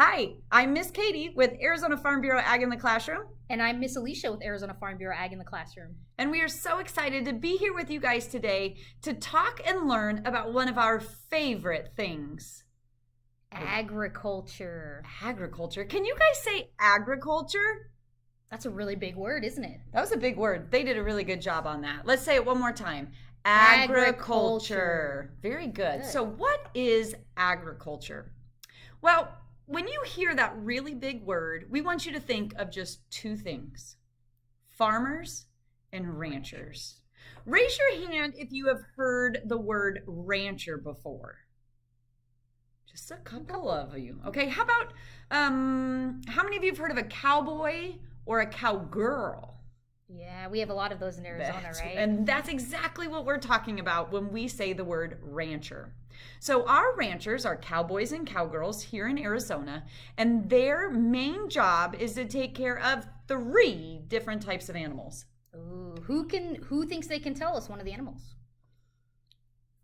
Hi, I'm Miss Katie with Arizona Farm Bureau Ag in the Classroom. And I'm Miss Alicia with Arizona Farm Bureau Ag in the Classroom. And we are so excited to be here with you guys today to talk and learn about one of our favorite things. Agriculture. Agriculture. Can you guys say agriculture? That's a really big word, isn't it? That was a big word. They did a really good job on that. Let's say it one more time. Agriculture. Very good. So what is agriculture? Well, when you hear that really big word, we want you to think of just two things: farmers and ranchers. Raise your hand if you have heard the word rancher before. Just a couple of you. Okay, how about, how many of you have heard of a cowboy or a cowgirl? Yeah, we have a lot of those in Arizona, right? And that's exactly what we're talking about when we say the word rancher. So our ranchers are cowboys and cowgirls here in Arizona, and their main job is to take care of 3 different types of animals. Ooh, who thinks they can tell us one of the animals?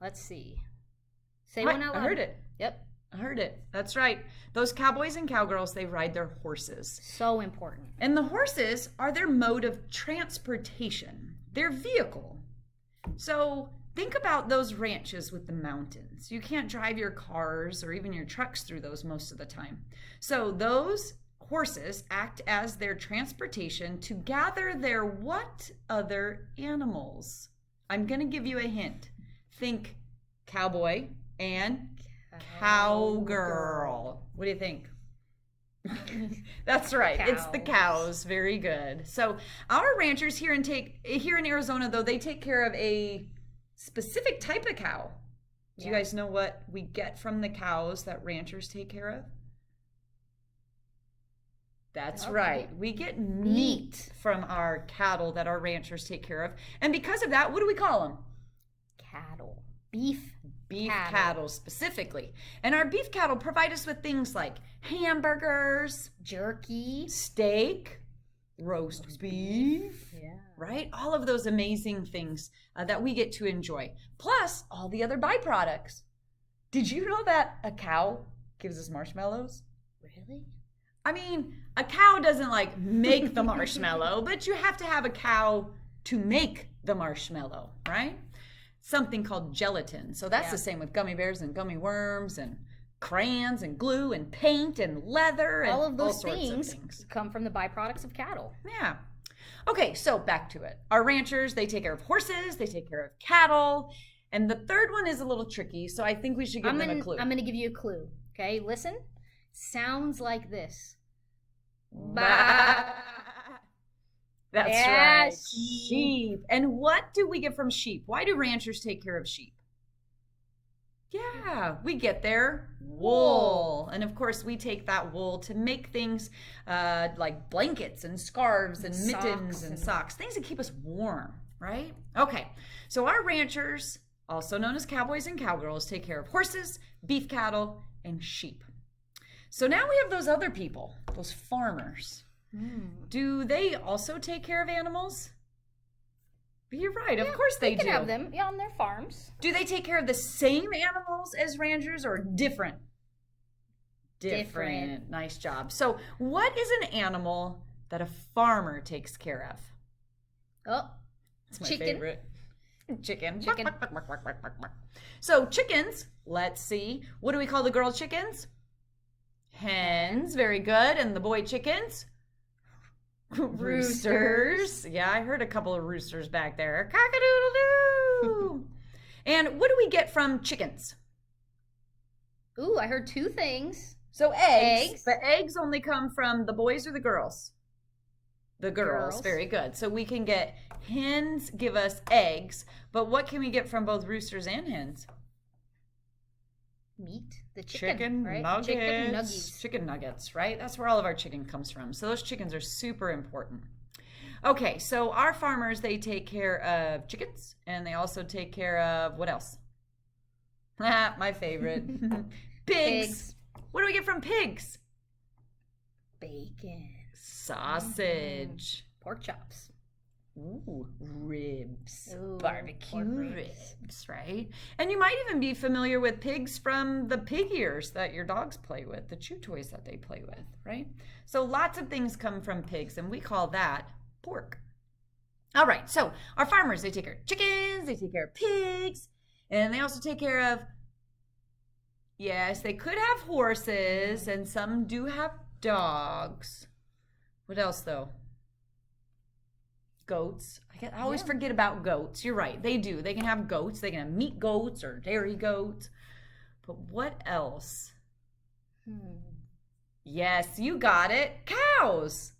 Let's see. Say one out loud. I heard it. Yep. I heard it. That's right. Those cowboys and cowgirls, they ride their horses. So important. And the horses are their mode of transportation, their vehicle. So think about those ranches with the mountains. You can't drive your cars or even your trucks through those most of the time. So those horses act as their transportation to gather their what other animals? I'm going to give you a hint. Think cowboy and cowgirl. What do you think? That's right. Cows. It's the cows. Very good. So our ranchers here in Arizona, though, they take care of a specific type of cow. Do you guys know what we get from the cows that ranchers take care of? That's right. We get meat from our cattle that our ranchers take care of. And because of that, what do we call them? Cattle. Beef cattle specifically. And our beef cattle provide us with things like hamburgers, jerky, steak, roast beef, right? All of those amazing things that we get to enjoy, plus all the other byproducts. Did you know that a cow gives us marshmallows? Really? I mean, a cow doesn't like make the marshmallow, but you have to have a cow to make the marshmallow, right? Something called gelatin. So that's the same with gummy bears and gummy worms and crayons and glue and paint and leather and all of those sorts things, of things come from the byproducts of cattle. Yeah. Okay, so back to it. Our ranchers, they take care of horses, they take care of cattle, and the third one is a little tricky, so I think we should give them a clue. I'm going to give you a clue. Okay, listen. Sounds like this. Bah. That's right. Sheep. And what do we get from sheep? Why do ranchers take care of sheep? Yeah, we get their wool. And of course, we take that wool to make things like blankets and scarves and mittens and socks, things that keep us warm, right? Okay, so our ranchers, also known as cowboys and cowgirls, take care of horses, beef cattle, and sheep. So now we have those other people, those farmers. Do they also take care of animals? You're right, of course they do. They can have them on their farms. Do they take care of the same animals as ranchers or different? Different. Nice job. So what is an animal that a farmer takes care of? Oh, it's my favorite. Chicken. Chicken. So chickens, let's see. What do we call the girl chickens? Hens. Very good. And the boy chickens? Roosters. Yeah, I heard a couple of roosters back there. Cock-a-doodle-doo. And what do we get from chickens? Ooh, I heard 2 things. So eggs. But eggs only come from the boys or the girls? The girls. Very good. So we can get hens give us eggs, but what can we get from both roosters and hens? Meat. The chicken, right? Nuggets. Chicken nuggets, right? That's where all of our chicken comes from. So those chickens are super important. Okay, so our farmers, they take care of chickens, and they also take care of what else? My favorite. Pigs. What do we get from pigs? Bacon. Sausage. Pork chops. Ooh, ribs. Ooh, Barbecue pork ribs, right? And you might even be familiar with pigs from the pig ears that your dogs play with, the chew toys that they play with, right? So lots of things come from pigs, and we call that pork. All right, so our farmers, they take care of chickens, they take care of pigs, and they also take care of, yes, they could have horses, and some do have dogs. What else, though? Goats. I always forget about goats. You're right. They do. They can have goats. They can have meat goats or dairy goats. But what else? Yes, you got it. Cows.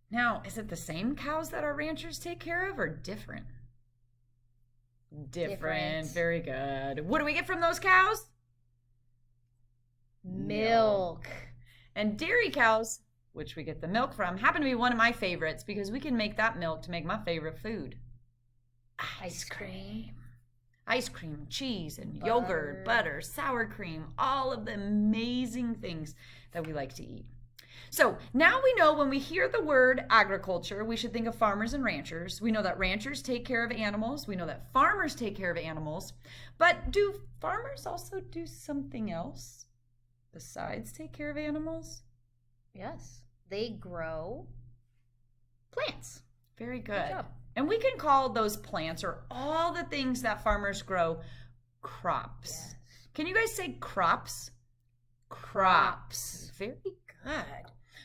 Now, is it the same cows that our ranchers take care of or different? Different. Very good. What do we get from those cows? Milk. And dairy cows, which we get the milk from, happen to be one of my favorites because we can make that milk to make my favorite food. Ice cream. Ice cream, cheese, and yogurt, butter, sour cream, all of the amazing things that we like to eat. So now we know when we hear the word agriculture, we should think of farmers and ranchers. We know that ranchers take care of animals. We know that farmers take care of animals. But do farmers also do something else besides take care of animals? Yes. They grow plants. Very good. Good job. And we can call those plants or all the things that farmers grow crops. Yes. Can you guys say crops? Crops. Very good.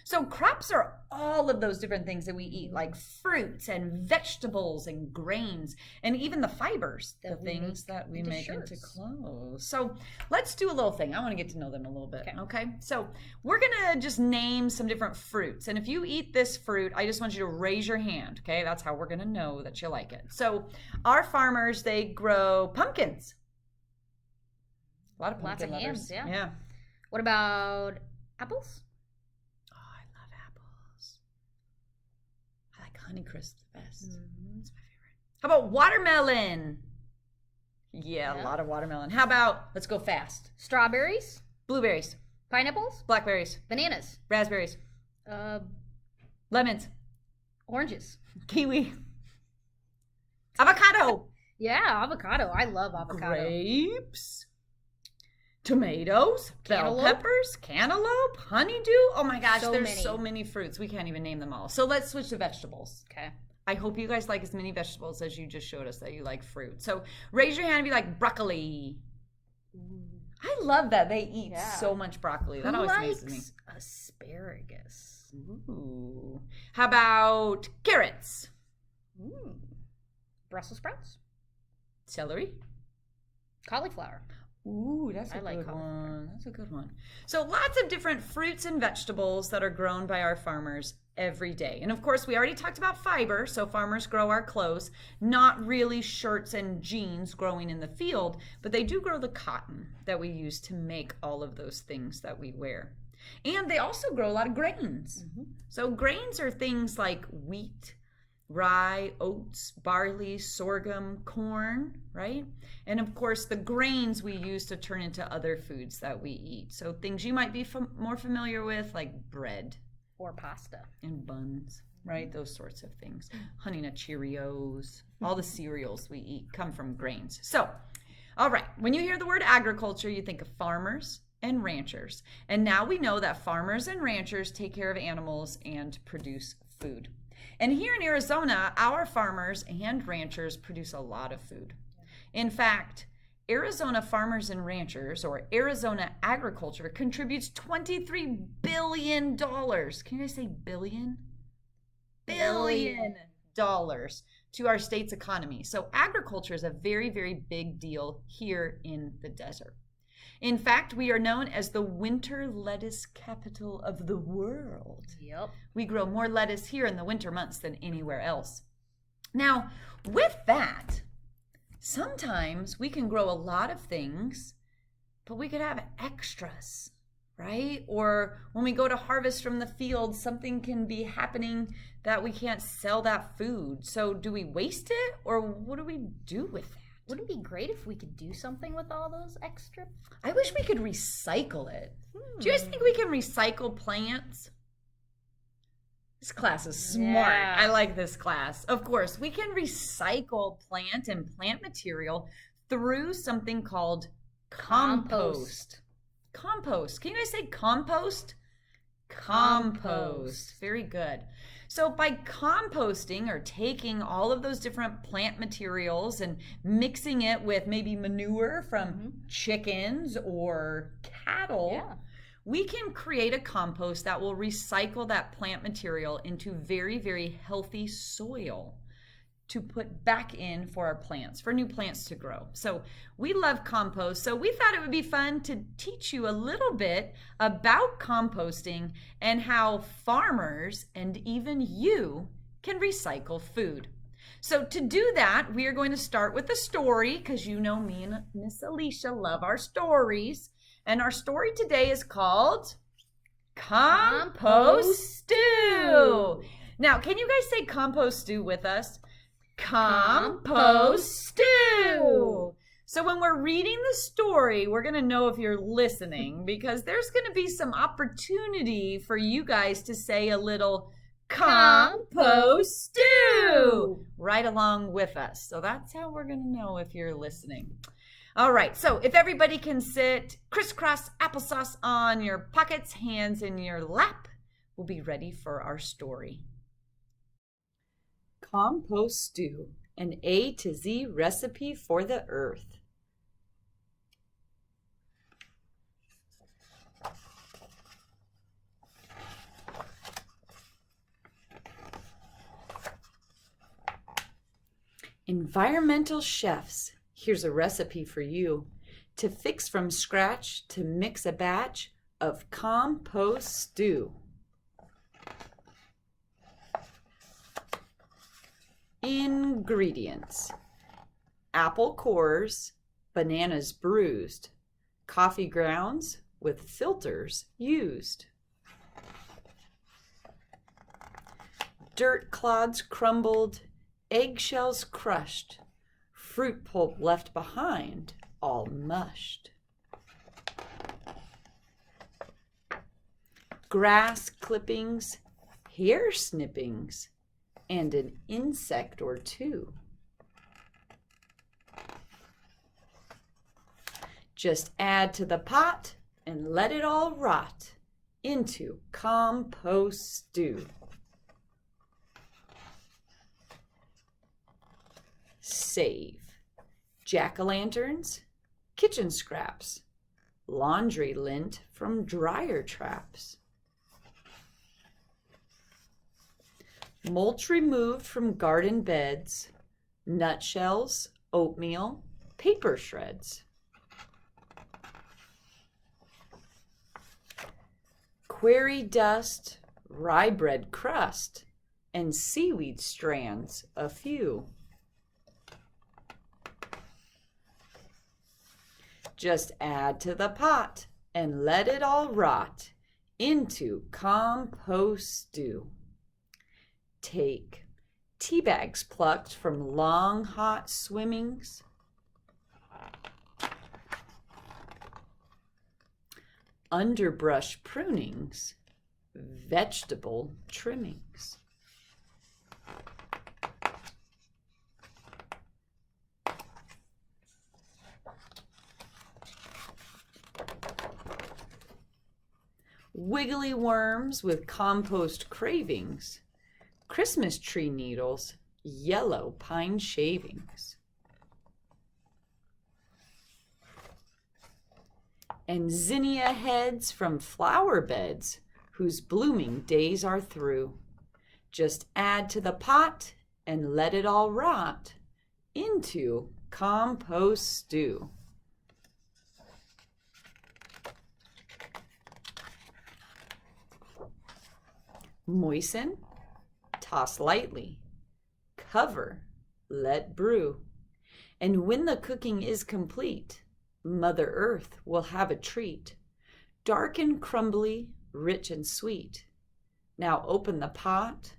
So crops are all of those different things that we eat, like fruits and vegetables and grains, and even the fibers, the things that we make into clothes. So let's do a little thing. I want to get to know them a little bit. Okay. So we're going to just name some different fruits. And if you eat this fruit, I just want you to raise your hand. Okay. That's how we're going to know that you like it. So our farmers, they grow pumpkins. A lot of pumpkin lovers. Hams, yeah. Yeah. What about apples? Honeycrisp the best. It's my favorite. How about watermelon? Yeah, a lot of watermelon. How about, let's go fast. Strawberries? Blueberries. Pineapples? Blackberries. Bananas? Raspberries. Lemons? Oranges? Kiwi. Avocado. Yeah, avocado. I love avocado. Grapes. Tomatoes, bell peppers, cantaloupe, honeydew. Oh my gosh, there's so many fruits. We can't even name them all. So let's switch to vegetables. Okay. I hope you guys like as many vegetables as you just showed us that you like fruit. So raise your hand and be like, broccoli. I love that they eat so much broccoli. That always amazes me. Asparagus. Ooh. How about carrots? Brussels sprouts? Celery? Cauliflower. Ooh, that's a good one. That's a good one. So lots of different fruits and vegetables that are grown by our farmers every day. And of course, we already talked about fiber. So farmers grow our clothes, not really shirts and jeans growing in the field, but they do grow the cotton that we use to make all of those things that we wear. And they also grow a lot of grains. So grains are things like wheat, rye, oats, barley, sorghum, corn, right? And of course, the grains we use to turn into other foods that we eat. So things you might be more familiar with, like bread. Or pasta. And buns, right? Those sorts of things. Honey Nut Cheerios, all the cereals we eat come from grains. So, all right, when you hear the word agriculture, you think of farmers and ranchers. And now we know that farmers and ranchers take care of animals and produce food. And here in Arizona, our farmers and ranchers produce a lot of food. In fact, Arizona farmers and ranchers, or Arizona agriculture, contributes $23 billion. Can you guys say billion? Billion dollars to our state's economy. So agriculture is a very, very big deal here in the desert. In fact, we are known as the winter lettuce capital of the world. Yep. We grow more lettuce here in the winter months than anywhere else. Now, with that, sometimes we can grow a lot of things, but we could have extras, right? Or when we go to harvest from the field, something can be happening that we can't sell that food. So do we waste it, or what do we do with it? Wouldn't it be great if we could do something with all those extra? I wish we could recycle it. Do you guys think we can recycle plants? This class is smart. Yeah. I like this class. Of course, we can recycle plant and plant material through something called compost. Compost. Can you guys say compost? Compost. Very good. So by composting or taking all of those different plant materials and mixing it with maybe manure from chickens or cattle, we can create a compost that will recycle that plant material into very, very healthy soil to put back in for our plants, for new plants to grow. So we love compost. So we thought it would be fun to teach you a little bit about composting and how farmers and even you can recycle food. So to do that, we are going to start with a story, because you know me and Miss Alicia love our stories. And our story today is called Compost Stew. Now, can you guys say compost stew with us? Compost Stew. So when we're reading the story, we're going to know if you're listening, because there's going to be some opportunity for you guys to say a little compost stew right along with us. So that's how we're going to know if you're listening. All right, so if everybody can sit crisscross applesauce on your pockets, hands in your lap, we'll be ready for our story. Compost Stew, an A to Z recipe for the earth. Environmental chefs, here's a recipe for you to fix from scratch to mix a batch of compost stew. Ingredients: apple cores, bananas bruised, coffee grounds with filters used, dirt clods crumbled, eggshells crushed, fruit pulp left behind, all mushed, grass clippings, hair snippings, and an insect or two. Just add to the pot and let it all rot into compost stew. Save jack-o'-lanterns, kitchen scraps, laundry lint from dryer traps, mulch removed from garden beds, nutshells, oatmeal, paper shreds, query dust, rye bread crust, and seaweed strands a few. Just add to the pot and let it all rot into compost stew. Take tea bags plucked from long hot swimmings, underbrush prunings, vegetable trimmings, wiggly worms with compost cravings, Christmas tree needles, yellow pine shavings, and zinnia heads from flower beds whose blooming days are through. Just add to the pot and let it all rot into compost stew. Moisten, toss lightly, cover, let brew. And when the cooking is complete, Mother Earth will have a treat, dark and crumbly, rich and sweet. Now open the pot,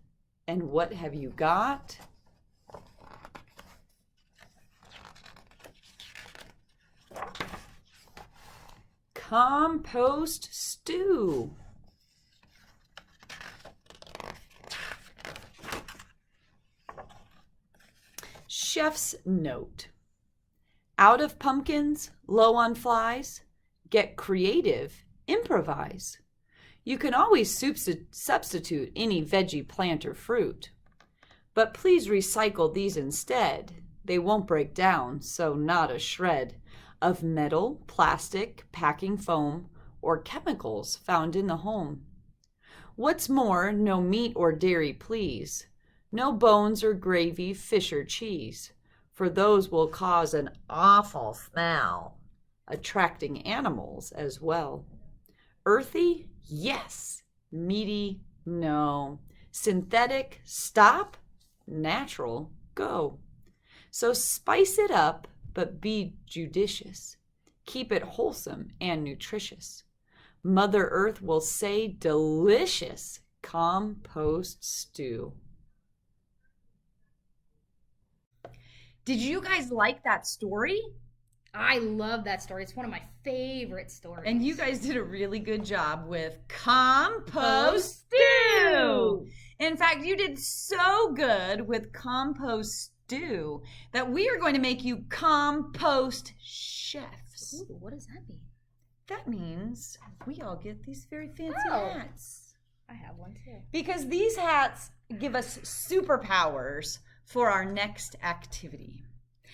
and what have you got? Compost stew. chef's note. Out of pumpkins, low on flies, get creative, improvise. You can always substitute any veggie plant or fruit. But please recycle these instead. They won't break down, so not a shred of metal, plastic, packing foam, or chemicals found in the home. What's more, no meat or dairy, please. No bones or gravy, fish or cheese, for those will cause an awful smell, attracting animals as well. Earthy? Yes. Meaty? No. Synthetic? Stop. Natural? Go. So spice it up, but be judicious. Keep it wholesome and nutritious. Mother Earth will say delicious compost stew. Did you guys like that story? I love that story. It's one of my favorite stories. And you guys did a really good job with compost stew. In fact, you did so good with compost stew that we are going to make you compost chefs. Ooh, what does that mean? That means we all get these very fancy hats. I have one too. Because these hats give us superpowers for our next activity.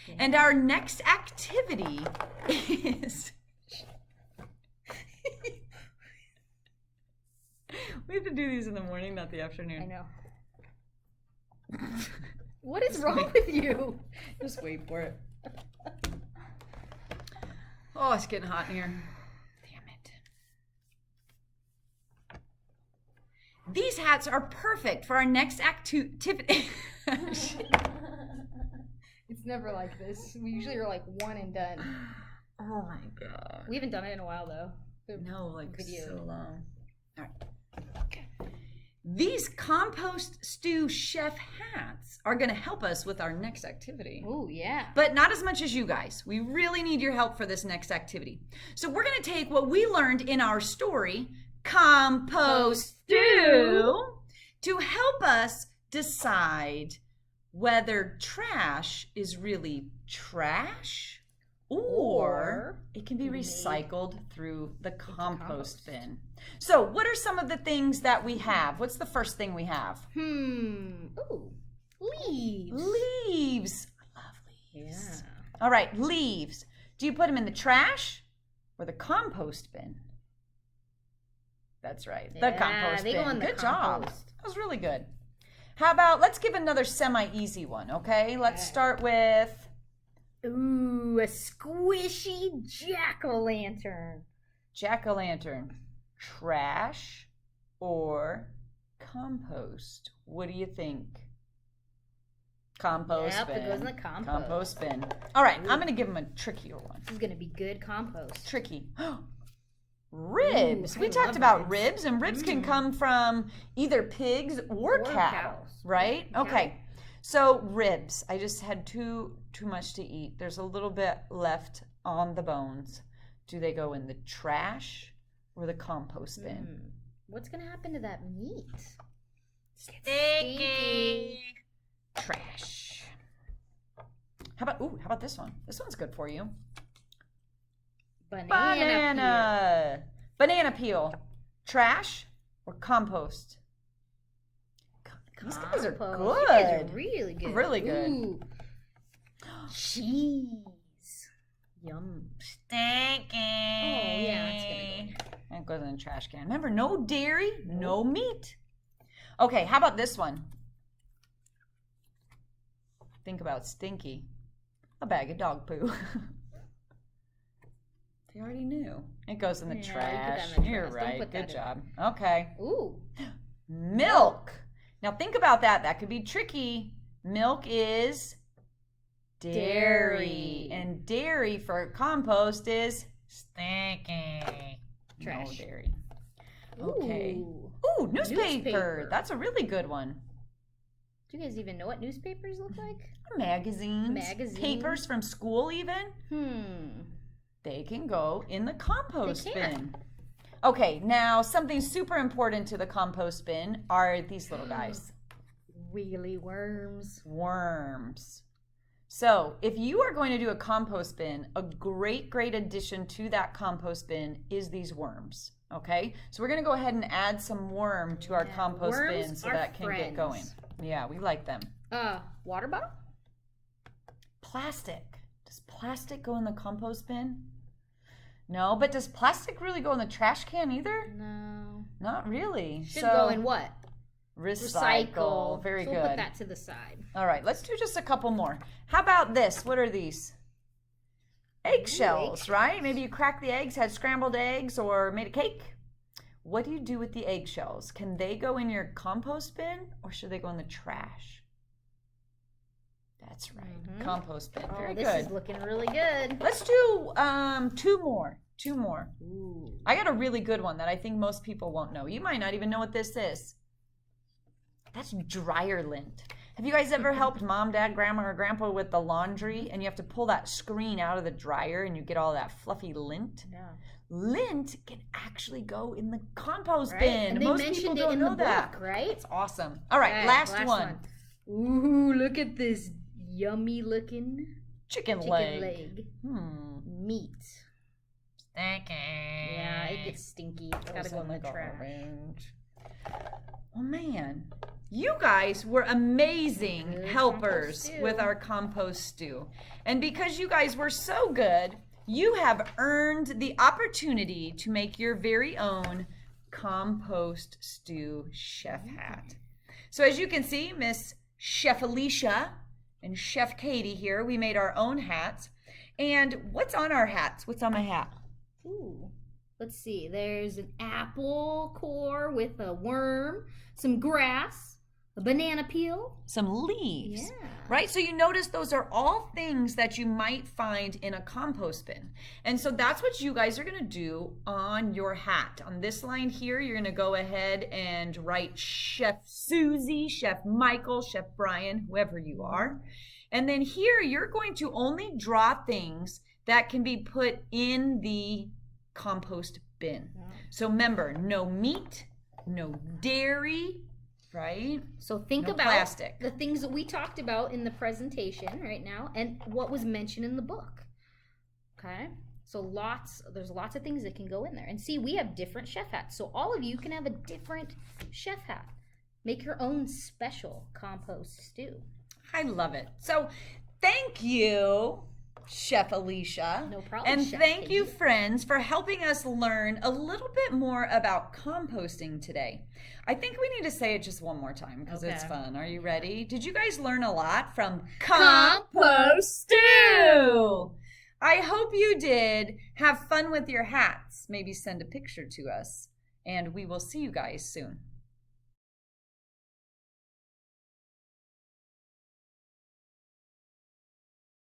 Yeah. And our next activity is... We have to do these in the morning, not the afternoon. I know. What is wrong with you? Just wait for it. Oh, it's getting hot in here. Damn it. These hats are perfect for our next activity. It's never like this. We usually are like one and done. Oh my God. We haven't done it in a while though. No, like so long. All right. Okay. These Compost Stew Chef hats are going to help us with our next activity. Oh, yeah. But not as much as you guys. We really need your help for this next activity. So we're going to take what we learned in our story, Compost Stew, to help us decide whether trash is really trash or it can be recycled through the compost bin. So what are some of the things that we have? What's the first thing we have? Ooh, leaves. Leaves. I love leaves. Yeah. All right, leaves. Do you put them in the trash or the compost bin? That's right, the compost bin. Go in the Good compost. job. That was really good. How about, let's give another semi-easy one, okay? Let's start with... Ooh, a squishy jack-o'-lantern. Jack-o'-lantern. Trash or compost? What do you think? Compost bin. It goes in the compost. Compost bin. All right, I'm going to give them a trickier one. This is going to be good compost. Tricky. Ribs. Ooh, we talked about ribs, and ribs can come from either pigs or cattle, right? Cattle. Okay. So ribs. I just had too much to eat. There's a little bit left on the bones. Do they go in the trash or the compost bin? What's going to happen to that meat? Stinky. Trash. How about this one? This one's good for you. Banana peel. Trash or compost? These guys are good. These guys are really good. Really good. Ooh. Cheese. Yum. Stinky. Oh, yeah, it's going to go. That goes in the trash can. Remember, no dairy, no meat. Okay, how about this one? Think about stinky. A bag of dog poo. They already knew. It goes in the trash. You're right. Good job. Okay. Ooh. Milk. Now think about that. That could be tricky. Milk is dairy. And dairy for compost is stinky. Trash. No dairy. Okay. Ooh, newspaper. That's a really good one. Do you guys even know what newspapers look like? Magazines. Papers from school even. They can go in the compost bin. Okay, now something super important to the compost bin are these little guys. Wiggly worms. Worms. So if you are going to do a compost bin, a great addition to that compost bin is these worms. Okay, so we're going to go ahead and add some worm to our compost bin so that can get going. Yeah, we like them. Water bottle? Plastic. Does plastic go in the compost bin? No, but does plastic really go in the trash can either? No. Not really. Should go in what? Recycle. Very so good. We'll put that to the side. All right, let's do just a couple more. How about this? What are these? Eggshells, right? Maybe you cracked the eggs, had scrambled eggs, or made a cake. What do you do with the eggshells? Can they go in your compost bin, or should they go in the trash? That's right. Compost bin. Very good. This is looking really good. Let's do two more. Ooh. I got a really good one that I think most people won't know. You might not even know what this is. That's dryer lint. Have you guys ever helped mom, dad, grandma, or grandpa with the laundry and you have to pull that screen out of the dryer and you get all that fluffy lint? Yeah. Lint can actually go in the compost Right. bin. And they Most mentioned people it don't in know the that. book, right? It's awesome. All right, last one. Ooh, look at this yummy looking Chicken leg. Meat. Stinky. Yeah, it gets stinky. It's got to go in the trash. Oh man, you guys were amazing helpers with our compost stew. And because you guys were so good, you have earned the opportunity to make your very own compost stew chef hat. So as you can see, Miss Chef Alicia and Chef Katie here, we made our own hats. And what's on our hats? What's on my hat? Ooh. Let's see. There's an apple core with a worm, some grass, a banana peel, some leaves. Yeah. Right? So you notice those are all things that you might find in a compost bin. And so that's what you guys are going to do on your hat. On this line here, you're going to go ahead and write Chef Susie, Chef Michael, Chef Brian, whoever you are. And then here, you're going to only draw things that can be put in the compost bin. So remember, no meat, no dairy, right? So think No about plastic. the things that we talked about in the presentation right now and what was mentioned in the book. Okay? So there's lots of things that can go in there. And see, we have different chef hats. So all of you can have a different chef hat. Make your own special compost stew. I love it. So thank you, Chef Alicia. No problem, And Chef thank you, Katie. friends, for helping us learn a little bit more about composting today. I think we need to say it just one more time because it's Okay. fun. Are you ready? Did you guys learn a lot from Compost Stew? I hope you did. Have fun with your hats. Maybe send a picture to us. And we will see you guys soon.